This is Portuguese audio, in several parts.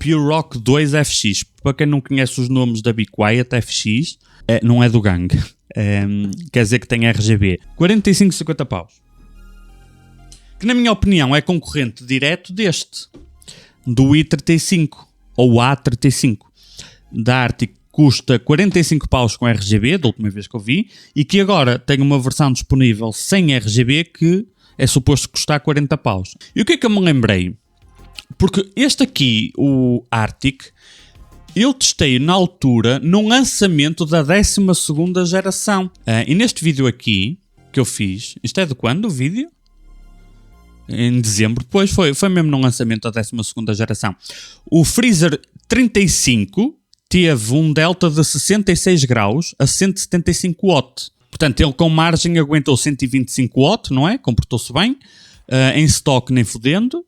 Pure Rock 2 FX. Para quem não conhece os nomes da Be Quiet, FX não é do gangue. Quer dizer que tem RGB. 45, 50 paus. Que na minha opinião é concorrente direto deste. Do i35 ou A35. Da Arctic custa 45 paus com RGB, da última vez que eu vi. E que agora tem uma versão disponível sem RGB que é suposto custar 40 paus. E o que é que eu me lembrei? Porque este aqui, o Arctic, eu testei na altura no lançamento da 12ª geração. E neste vídeo aqui que eu fiz, isto é de quando o vídeo? Em dezembro, pois foi mesmo no lançamento da 12ª geração. O Freezer 35 teve um delta de 66 graus a 175 watt. Portanto, ele com margem aguentou 125 watt, não é? Comportou-se bem. Em stock nem fodendo,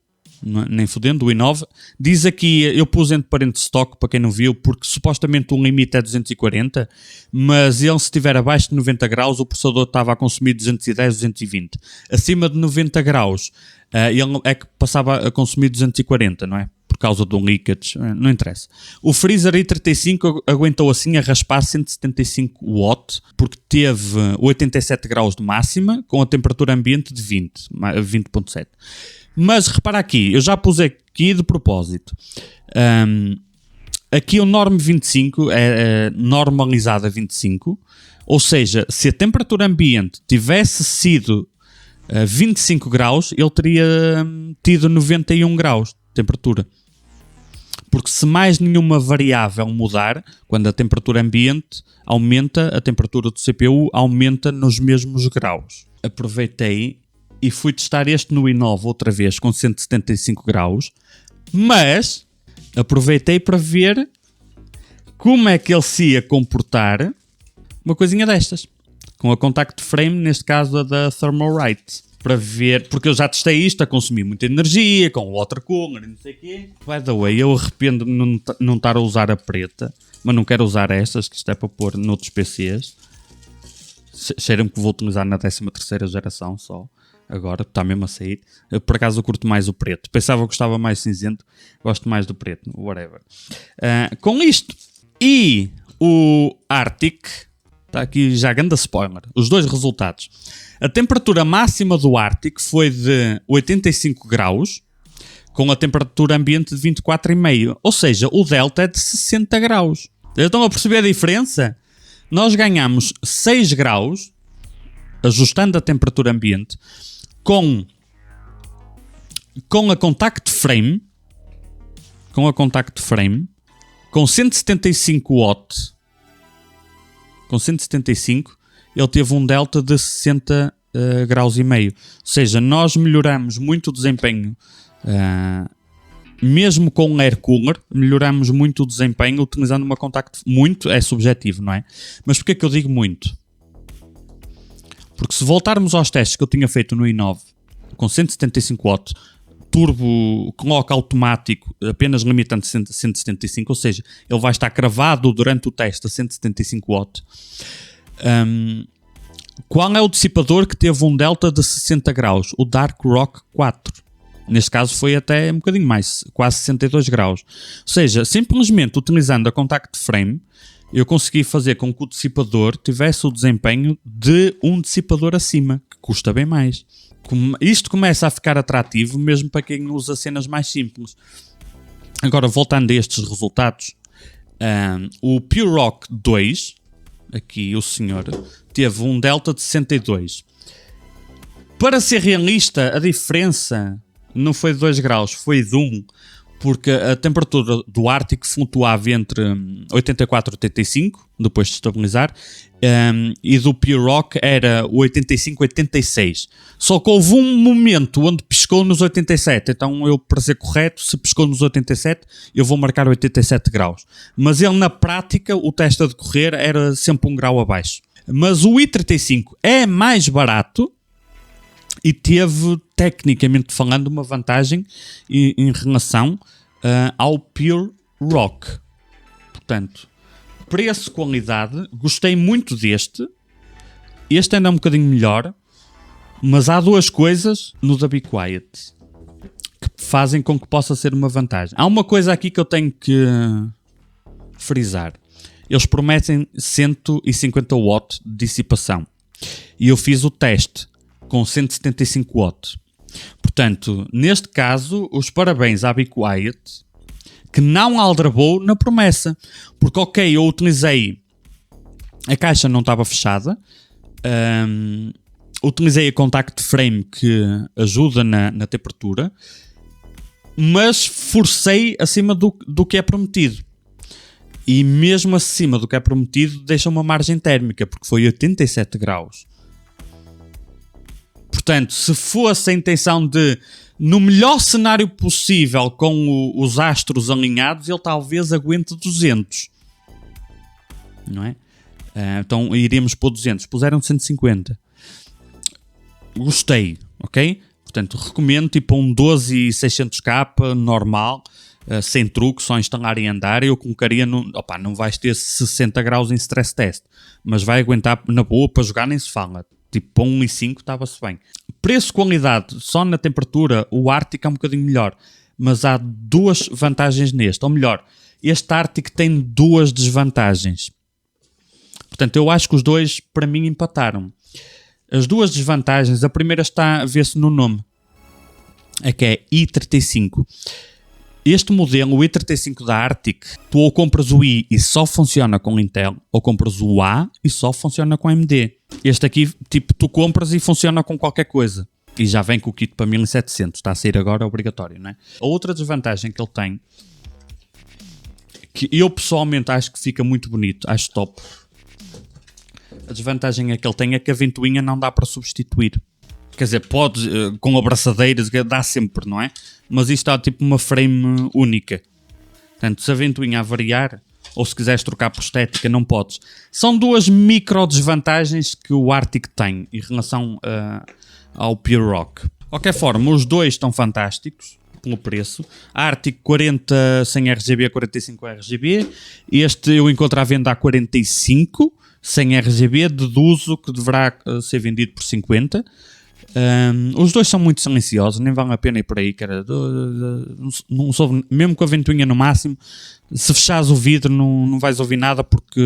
o i9. Diz aqui, eu pus entre parênteses stock para quem não viu, porque supostamente o limite é 240, mas ele se estiver abaixo de 90 graus, o processador estava a consumir 210, 220. Acima de 90 graus, ele é que passava a consumir 240, não é? Por causa do leakage, não interessa. O Freezer i35 aguentou assim a raspar 175 watt, porque teve 87 graus de máxima, com a temperatura ambiente de 20.7. Mas repara aqui, eu já pus aqui de propósito. Aqui o Norm 25 é normalizado a 25, ou seja, se a temperatura ambiente tivesse sido 25 graus, ele teria tido 91 graus de temperatura. Porque se mais nenhuma variável mudar, quando a temperatura ambiente aumenta, a temperatura do CPU aumenta nos mesmos graus. Aproveitei e fui testar este no i9 outra vez com 175 graus, mas aproveitei para ver como é que ele se ia comportar uma coisinha destas, com a contact frame, neste caso a da Thermalright, para ver, porque eu já testei isto a consumir muita energia, com o water cooler e não sei o quê. By the way, eu arrependo-me de não estar a usar a preta, mas não quero usar estas, que isto é para pôr noutros PCs. Cheira-me que vou utilizar na 13ª geração só. Agora, está mesmo a sair. Por acaso eu curto mais o preto. Pensava que gostava mais cinzento. Gosto mais do preto. Whatever. Com isto e o Arctic, está aqui já grande spoiler. Os dois resultados. A temperatura máxima do Arctic foi de 85 graus, com a temperatura ambiente de 24,5. Ou seja, o delta é de 60 graus. Estão a perceber a diferença? Nós ganhamos 6 graus, ajustando a temperatura ambiente, com a contact frame, com 175 watt, com 175, ele teve um delta de 60 graus e meio. Ou seja, nós melhoramos muito o desempenho, mesmo com um air cooler, melhoramos muito o desempenho utilizando uma contact. Muito é subjetivo, não é? Mas porquê que eu digo muito? Porque se voltarmos aos testes que eu tinha feito no i9 com 175 watt, turbo clock automático, apenas limitando 175, ou seja, ele vai estar cravado durante o teste a 175 watt. Qual é o dissipador que teve um delta de 60 graus? O Dark Rock 4. Neste caso foi até um bocadinho mais, quase 62 graus. Ou seja, simplesmente utilizando a contact frame, eu consegui fazer com que o dissipador tivesse o desempenho de um dissipador acima, que custa bem mais. Isto começa a ficar atrativo mesmo para quem usa cenas mais simples. Agora, voltando a estes resultados, o Pure Rock 2, aqui o senhor, teve um delta de 62. Para ser realista, a diferença não foi de 2 graus, foi de 1. Porque a temperatura do Arctic flutuava entre 84 e 85, depois de estabilizar, e do Pure Rock era 85 e 86. Só que houve um momento onde piscou nos 87, então eu, para ser correto, se piscou nos 87, eu vou marcar 87 graus. Mas ele, na prática, o teste a decorrer era sempre 1 grau abaixo. Mas o i35 é mais barato, e teve, tecnicamente falando, uma vantagem em relação ao Pure Rock. Portanto, preço-qualidade, gostei muito deste. Este ainda é um bocadinho melhor, mas há duas coisas no da Be Quiet que fazem com que possa ser uma vantagem. Há uma coisa aqui que eu tenho que frisar. Eles prometem 150 watts de dissipação. E eu fiz o teste com 175 watts. Portanto, neste caso, os parabéns à Be Quiet, que não aldrabou na promessa. Porque, ok, eu utilizei... A caixa não estava fechada. Utilizei a contact frame que ajuda na temperatura. Mas forcei acima do que é prometido. E mesmo acima do que é prometido, deixa uma margem térmica, porque foi 87 graus. Portanto, se fosse a intenção de, no melhor cenário possível, com os astros alinhados, ele talvez aguente 200. Não é? Então iríamos pôr 200. Puseram 150. Gostei, ok? Portanto, recomendo tipo um 12600K normal, sem truque, só instalar e andar. Eu colocaria, não vais ter 60 graus em stress test, mas vai aguentar na boa para jogar, nem se fala. Tipo, para 1.5 estava-se bem. Preço-qualidade, só na temperatura, o Arctic é um bocadinho melhor. Mas há duas vantagens neste. Ou melhor, este Arctic tem duas desvantagens. Portanto, eu acho que os dois, para mim, empataram. As duas desvantagens, a primeira está a ver-se no nome. É que é i35. Este modelo, o i35 da Arctic, tu ou compras o i e só funciona com Intel, ou compras o A e só funciona com AMD. Este aqui, tipo, tu compras e funciona com qualquer coisa. E já vem com o kit para 1700, está a sair agora, é obrigatório, não é? A outra desvantagem que ele tem, que eu pessoalmente acho que fica muito bonito, acho top. A desvantagem é que ele tem é que a ventoinha não dá para substituir. Quer dizer, pode, com abraçadeiras, dá sempre, não é? Mas isto está tipo uma frame única. Portanto, se a ventoinha variar, ou se quiseres trocar por estética, não podes. São duas micro desvantagens que o Arctic tem em relação ao Pure Rock. De qualquer forma, os dois estão fantásticos pelo preço. A Arctic 40 sem RGB, 45 RGB. Este eu encontro à venda a 45 sem RGB. Deduzo que deverá ser vendido por 50. Os dois são muito silenciosos, nem vale a pena ir por aí, cara. Não soube, mesmo com a ventoinha no máximo, se fechares o vidro não vais ouvir nada, porque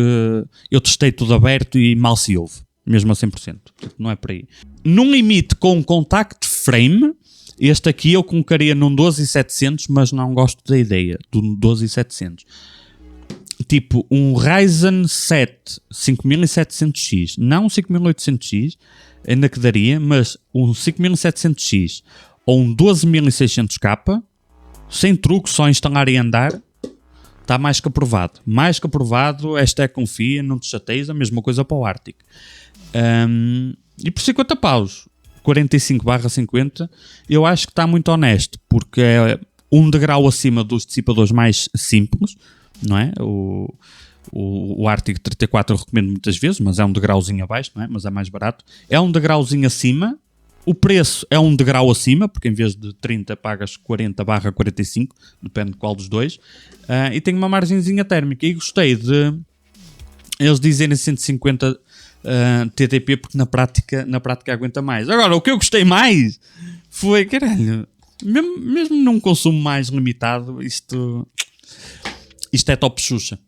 eu testei tudo aberto e mal se ouve, mesmo a 100%. Não é por aí. Num limite com contact frame, este aqui eu colocaria num 12700, mas não gosto da ideia do 12700. Tipo um Ryzen 7 5700X, não um 5800X, ainda que daria, mas um 5700X ou um 12600K, sem truque, só instalar e andar, está mais que aprovado. Mais que aprovado, esta é confia, não te chateias, a mesma coisa para o Arctic. E por 50 paus, 45/50, eu acho que está muito honesto, porque é um degrau acima dos dissipadores mais simples, não é? O Arctic 34 eu recomendo muitas vezes, mas é um degrauzinho abaixo, não é? Mas é mais barato. É um degrauzinho acima. O preço é um degrau acima, porque em vez de 30 pagas 40/45, depende de qual dos dois. E tem uma margenzinha térmica. E gostei de eles dizerem 150 TDP, porque na prática aguenta mais. Agora, o que eu gostei mais foi, caralho, mesmo num consumo mais limitado, isto é top Xuxa.